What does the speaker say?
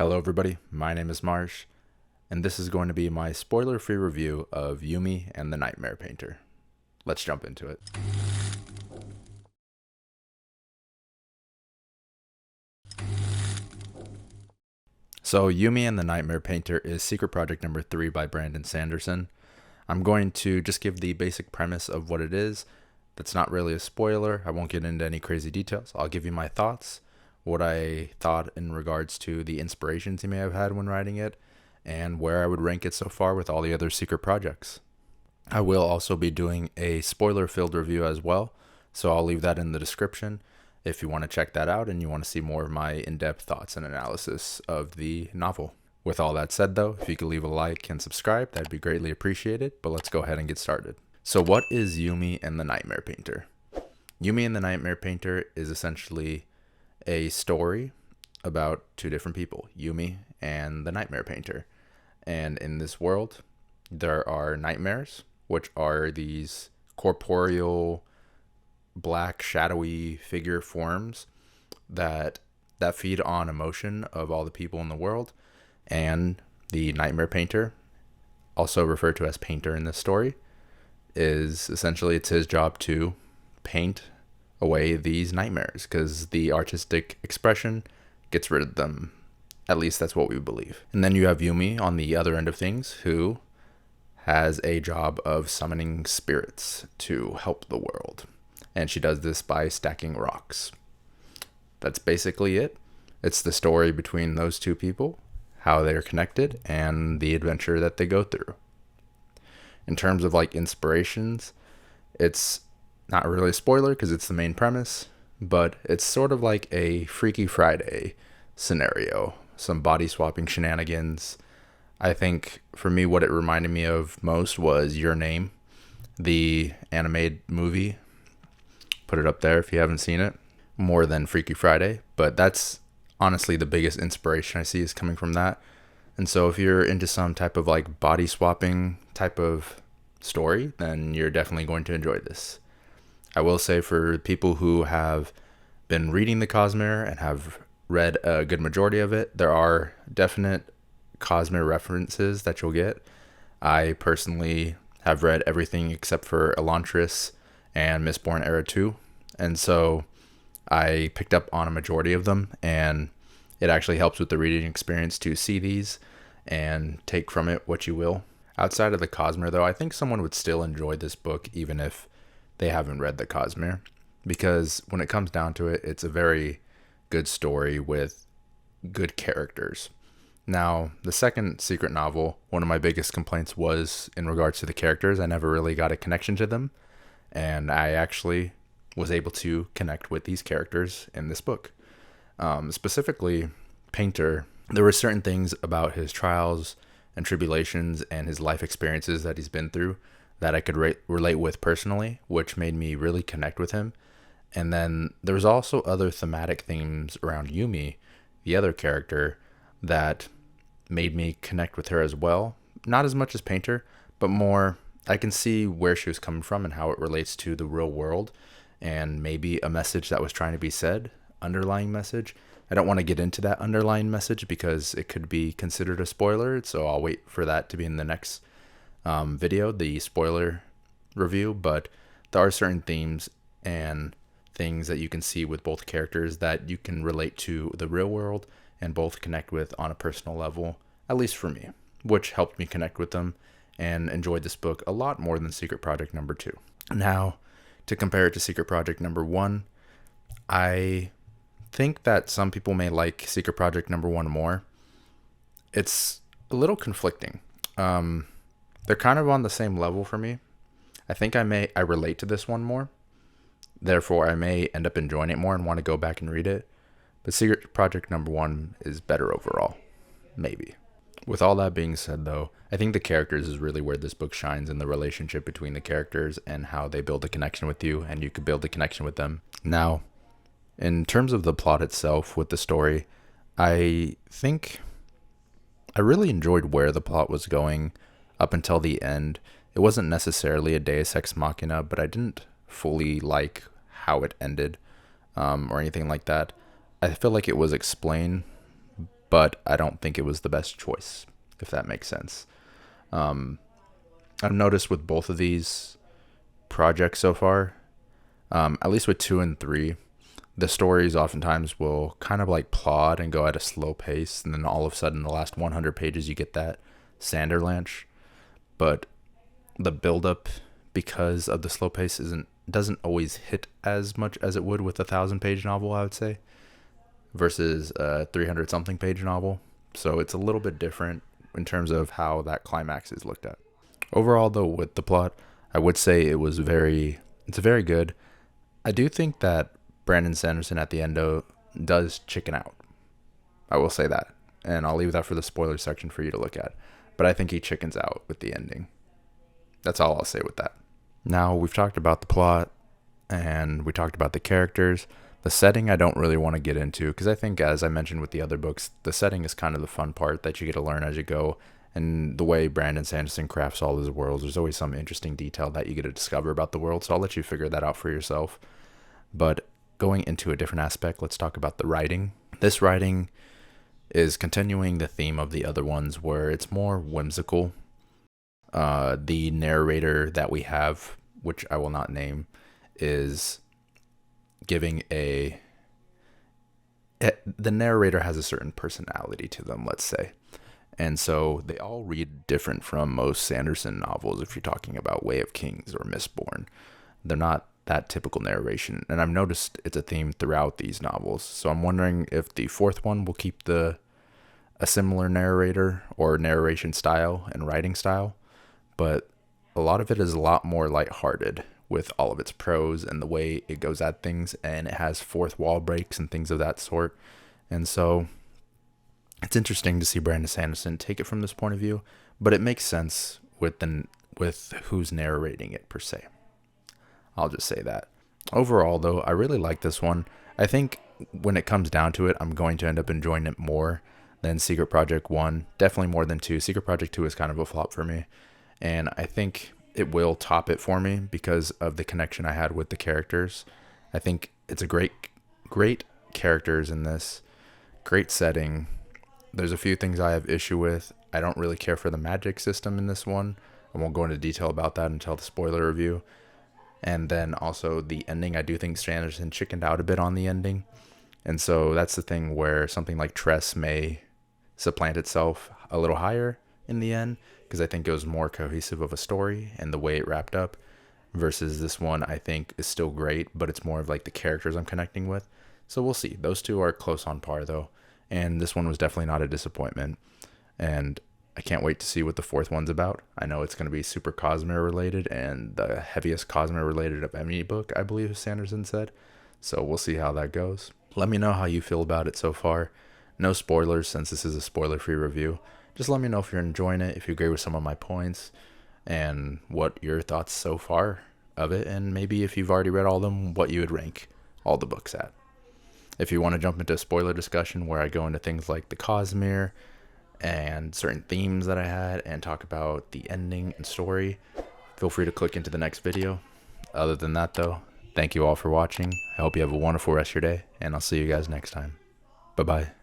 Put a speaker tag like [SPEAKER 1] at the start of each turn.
[SPEAKER 1] Hello everybody, my name is Marsh, and this is going to be my spoiler-free review of Yumi and the Nightmare Painter. Let's jump into it. So Yumi and the Nightmare Painter is secret project number 3 by Brandon Sanderson. I'm going to just give the basic premise of what it is. That's not really a spoiler. I won't get into any crazy details. I'll give you my thoughts, what I thought in regards to the inspirations he may have had when writing it, and where I would rank it so far with all the other secret projects. I will also be doing a spoiler-filled review as well, so I'll leave that in the description if you want to check that out and you want to see more of my in-depth thoughts and analysis of the novel. With all that said though, if you could leave a like and subscribe, that'd be greatly appreciated, but let's go ahead and get started. So what is Yumi and the Nightmare Painter? Yumi and the Nightmare Painter is essentially a story about two different people, Yumi and the Nightmare Painter. And in this world, there are nightmares, which are these corporeal, black, shadowy figure forms that feed on emotion of all the people in the world. And the Nightmare Painter, also referred to as Painter in this story, is essentially it's his job to paint away these nightmares because the artistic expression gets rid of them. At least that's what we believe. And then you have Yumi on the other end of things, who has a job of summoning spirits to help the world. And she does this by stacking rocks. That's basically it. It's the story between those two people, how they're connected, and the adventure that they go through. In terms of like inspirations, it's not really a spoiler because it's the main premise, but it's sort of like a Freaky Friday scenario. Some body swapping shenanigans. I think for me, what it reminded me of most was Your Name, the animated movie. Put it up there if you haven't seen it. More than Freaky Friday, but that's honestly the biggest inspiration I see is coming from that. And so if you're into some type of like body swapping type of story, then you're definitely going to enjoy this. I will say for people who have been reading the Cosmere and have read a good majority of it, there are definite Cosmere references that you'll get. I personally have read everything except for Elantris and Mistborn Era 2, and so I picked up on a majority of them, and it actually helps with the reading experience to see these and take from it what you will. Outside of the Cosmere, though, I think someone would still enjoy this book even if they haven't read the Cosmere, because when it comes down to it, it's a very good story with good characters. Now, the second secret novel, one of my biggest complaints was in regards to the characters. I never really got a connection to them, and I actually was able to connect with these characters in this book. Specifically, Painter, there were certain things about his trials and tribulations and his life experiences that he's been through that I could relate with personally, which made me really connect with him. And then there was also other thematic themes around Yumi, the other character, that made me connect with her as well. Not as much as Painter, but more I can see where she was coming from and how it relates to the real world and maybe a message that was trying to be said, underlying message. I don't want to get into that underlying message because it could be considered a spoiler, so I'll wait for that to be in the next video, the spoiler review. But there are certain themes and things that you can see with both characters that you can relate to the real world and both connect with on a personal level, at least for me, which helped me connect with them and enjoyed this book a lot more than Secret Project number 2. Now, to compare it to Secret Project number 1, I think that some people may like Secret Project number 1 more. It's a little conflicting. They're kind of on the same level for me. I think I relate to this one more. Therefore, I may end up enjoying it more and want to go back and read it. But Secret Project number 1 is better overall. Maybe. With all that being said, though, I think the characters is really where this book shines, in the relationship between the characters and how they build a connection with you, and you could build a connection with them. Now, in terms of the plot itself with the story, I think I really enjoyed where the plot was going up until the end. It wasn't necessarily a Deus Ex Machina, but I didn't fully like how it ended or anything like that. I feel like it was explained but I don't think it was the best choice, if that makes sense. I've noticed with both of these projects so far, at least with 2 and 3, the stories oftentimes will kind of like plod and go at a slow pace, and then all of a sudden, the last 100 pages, you get that Sanderlanche. But the buildup, because of the slow pace, doesn't always hit as much as it would with a 1,000-page novel, I would say, versus a 300-something page novel. So it's a little bit different in terms of how that climax is looked at. Overall, though, with the plot, I would say it's very good. I do think that Brandon Sanderson at the end does chicken out. I will say that. And I'll leave that for the spoiler section for you to look at. But I think he chickens out with the ending. That's all I'll say with that. Now, we've talked about the plot, and we talked about the characters. The setting I don't really want to get into, because I think, as I mentioned with the other books, the setting is kind of the fun part that you get to learn as you go. And the way Brandon Sanderson crafts all his worlds, there's always some interesting detail that you get to discover about the world, so I'll let you figure that out for yourself. But going into a different aspect, let's talk about the writing. This writing is continuing the theme of the other ones, where it's more whimsical. The narrator that we have, which I will not name, is giving the narrator has a certain personality to them, let's say. And so they all read different from most Sanderson novels. If you're talking about Way of Kings or Mistborn, they're not that typical narration. And I've noticed it's a theme throughout these novels. So I'm wondering if the fourth one will keep a similar narrator or narration style and writing style. But a lot of it is a lot more lighthearted with all of its prose and the way it goes at things. And it has fourth wall breaks and things of that sort. And so it's interesting to see Brandon Sanderson take it from this point of view, but it makes sense with who's narrating it per se. I'll just say that. Overall, though, I really like this one. I think when it comes down to it, I'm going to end up enjoying it more than Secret Project 1. Definitely more than 2. Secret Project 2 is kind of a flop for me. And I think it will top it for me because of the connection I had with the characters. I think it's a great characters in this. Great setting. There's a few things I have issue with. I don't really care for the magic system in this one. I won't go into detail about that until the spoiler review. And then also the ending, I do think Sanderson chickened out a bit on the ending. And so that's the thing where something like Tress may supplant itself a little higher in the end, because I think it was more cohesive of a story and the way it wrapped up, versus this one I think is still great, but it's more of like the characters I'm connecting with. So we'll see. Those two are close on par though. And this one was definitely not a disappointment. And I can't wait to see what the fourth one's about. I know it's going to be super Cosmere related and the heaviest Cosmere related of any book, I believe Sanderson said. So we'll see how that goes. Let me know how you feel about it so far. No spoilers since this is a spoiler-free review. Just let me know if you're enjoying it, if you agree with some of my points, and what your thoughts so far of it. And maybe if you've already read all of them, what you would rank all the books at. If you want to jump into a spoiler discussion where I go into things like the Cosmere and certain themes that I had and talk about the ending and story, feel free to click into the next video. Other than that though, thank you all for watching. I hope you have a wonderful rest of your day, and I'll see you guys next time. Bye-bye.